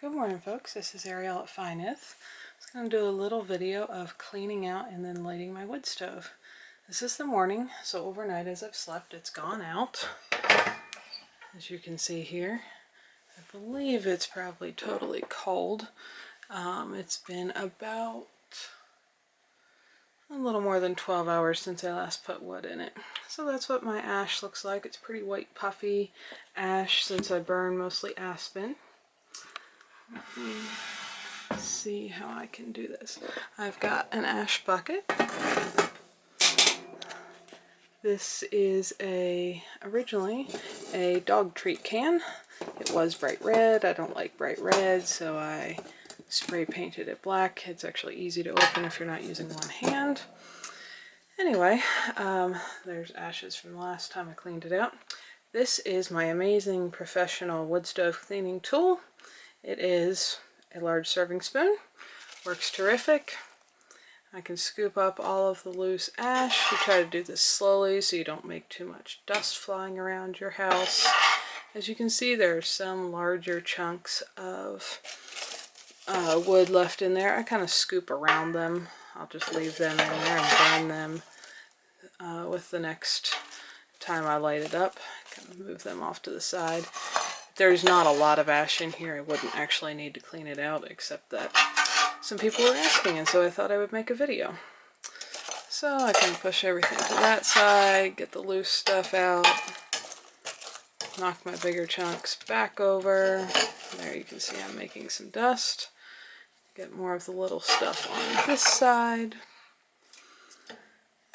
Good morning, folks. This is Ariel at Nyth. I'm going to do a little video of cleaning out and then lighting my wood stove. This is the morning, so overnight as I've slept, it's gone out. As you can see here, I believe it's probably totally cold. It's been about a little more than 12 hours since I last put wood in it. So that's what my ash looks like. It's pretty white puffy ash since I burn mostly aspen. Let's see how I can do this. I've got an ash bucket. This is originally a dog treat can. It was bright red. I don't like bright red, so I spray painted it black. It's actually easy to open if you're not using one hand. Anyway, there's ashes from the last time I cleaned it out. This is my amazing professional wood stove cleaning tool. It is a large serving spoon. Works terrific. I can scoop up all of the loose ash. You try to do this slowly so you don't make too much dust flying around your house. As you can see, there are some larger chunks of wood left in there. I kind of scoop around them. I'll just leave them in there and burn them with the next time I light it up. Kind of move them off to the side. There's not a lot of ash in here. I wouldn't actually need to clean it out, except that some people were asking, and so I thought I would make a video. So I can push everything to that side, get the loose stuff out, knock my bigger chunks back over. There you can see I'm making some dust. Get more of the little stuff on this side.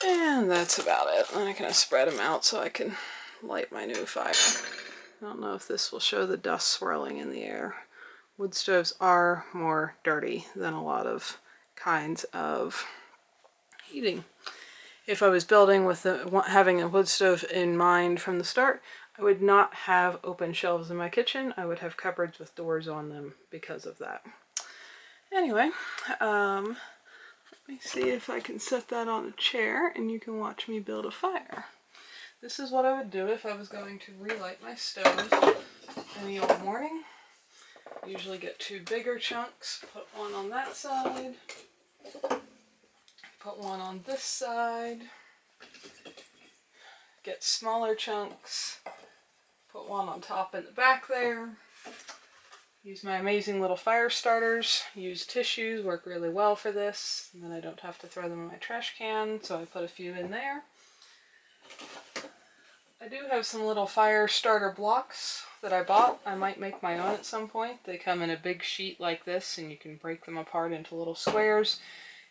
And that's about it. Then I kind of spread them out so I can light my new fire. I don't know if this will show the dust swirling in the air. Wood stoves are more dirty than a lot of kinds of heating. If I was building with having a wood stove in mind from the start, I would not have open shelves in my kitchen. I would have cupboards with doors on them because of that. Anyway, let me see if I can set that on a chair and you can watch me build a fire. This is what I would do if I was going to relight my stove in the old morning. Usually get two bigger chunks, put one on that side, put one on this side, get smaller chunks, put one on top in the back there. Use my amazing little fire starters. Use tissues, work really well for this, and then I don't have to throw them in my trash can, so I put a few in there. I do have some little fire starter blocks that I bought. I might make my own at some point. They come in a big sheet like this, and you can break them apart into little squares.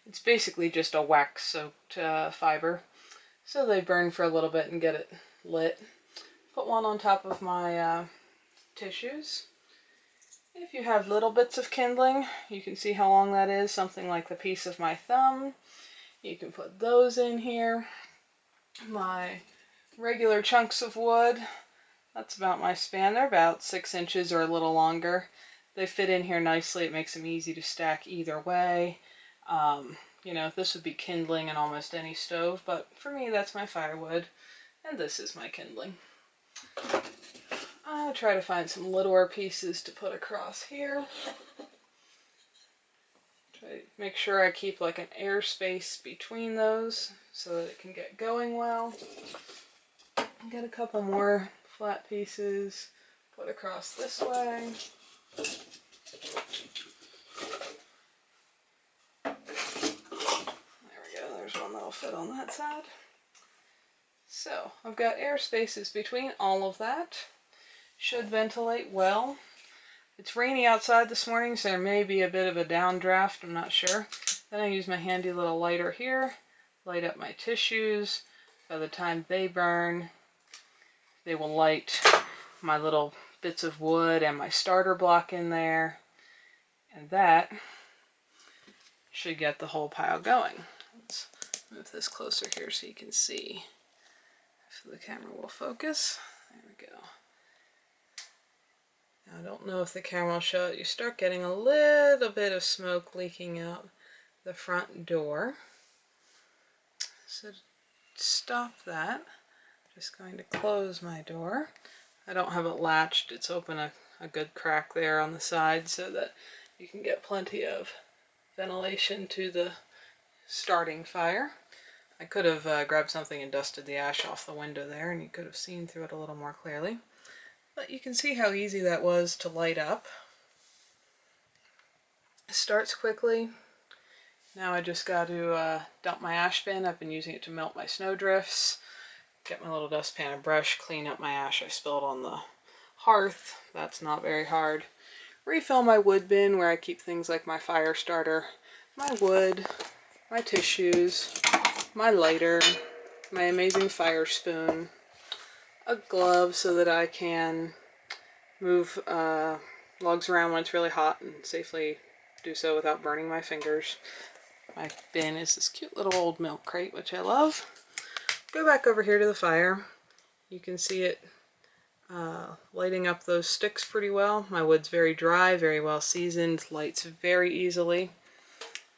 It's basically just a wax-soaked fiber. So they burn for a little bit and get it lit. Put one on top of my tissues. If you have little bits of kindling, you can see how long that is, something like the piece of my thumb. You can put those in here. My regular chunks of wood, that's about my span. They're about 6 inches or a little longer. They fit in here nicely. It makes them easy to stack either way. You know, this would be kindling in almost any stove, but for me that's my firewood, and this is my kindling. I'll try to find some littler pieces to put across here. Try to make sure I keep like an air space between those so that it can get going well. Get a couple more flat pieces, put across this way. There we go, there's one that'll fit on that side. So, I've got air spaces between all of that. Should ventilate well. It's rainy outside this morning, so there may be a bit of a downdraft, I'm not sure. Then I use my handy little lighter here, light up my tissues. By the time they burn, they will light my little bits of wood and my starter block in there. And that should get the whole pile going. Let's move this closer here so you can see if the camera will focus. There we go. Now, I don't know if the camera will show it. You start getting a little bit of smoke leaking out the front door. So to stop that, I'm just going to close my door. I don't have it latched. It's open a a good crack there on the side so that you can get plenty of ventilation to the starting fire. I could have grabbed something and dusted the ash off the window there, and you could have seen through it a little more clearly. But you can see how easy that was to light up. It starts quickly. Now I just got to dump my ash bin. I've been using it to melt my snow drifts. Get my little dustpan and brush, clean up my ash I spilled on the hearth. That's not very hard. Refill my wood bin where I keep things like my fire starter, my wood, my tissues, my lighter, my amazing fire spoon, a glove so that I can move logs around when it's really hot and safely do so without burning my fingers. My bin is this cute little old milk crate, which I love. Go back over here to the fire. You can see it lighting up those sticks pretty well. My wood's very dry, very well seasoned, lights very easily.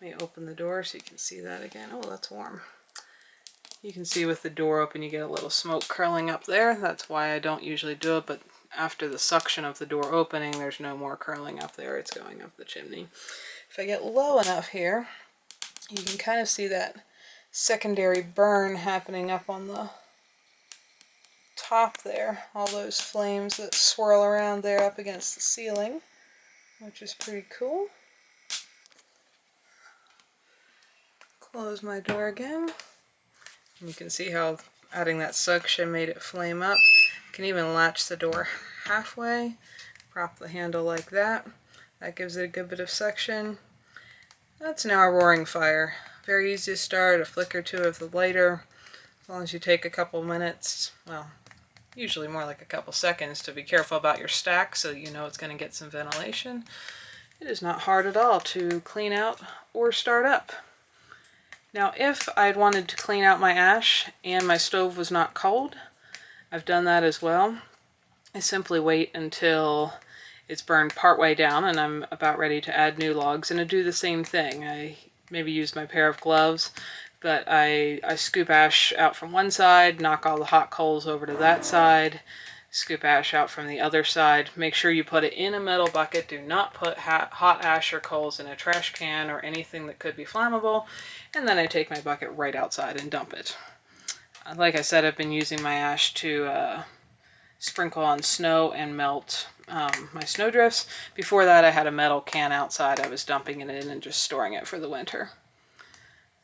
Let me open the door so you can see that again. Oh, that's warm. You can see with the door open you get a little smoke curling up there. That's why I don't usually do it, but after the suction of the door opening, there's no more curling up there. It's going up the chimney. If I get low enough here, you can kind of see that secondary burn happening up on the top there. All those flames that swirl around there up against the ceiling, which is pretty cool. Close my door again. And you can see how adding that suction made it flame up. You can even latch the door halfway, prop the handle like that. That gives it a good bit of suction. That's now a roaring fire. Very easy to start, a flick or two of the lighter. As long as you take a couple minutes, well, usually more like a couple seconds, to be careful about your stack so you know it's going to get some ventilation. It is not hard at all to clean out or start up. Now, if I'd wanted to clean out my ash and my stove was not cold, I've done that as well. I simply wait until it's burned partway down and I'm about ready to add new logs, and I do the same thing. I maybe use my pair of gloves, but I scoop ash out from one side, knock all the hot coals over to that side, scoop ash out from the other side. Make sure you put it in a metal bucket. Do not put hot ash or coals in a trash can or anything that could be flammable. And then I take my bucket right outside and dump it. Like I said, I've been using my ash to sprinkle on snow and melt my snowdrifts. Before that, I had a metal can outside. I was dumping it in and just storing it for the winter.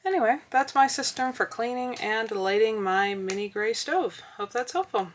Anyway, that's my system for cleaning and lighting my mini gray stove. Hope that's helpful.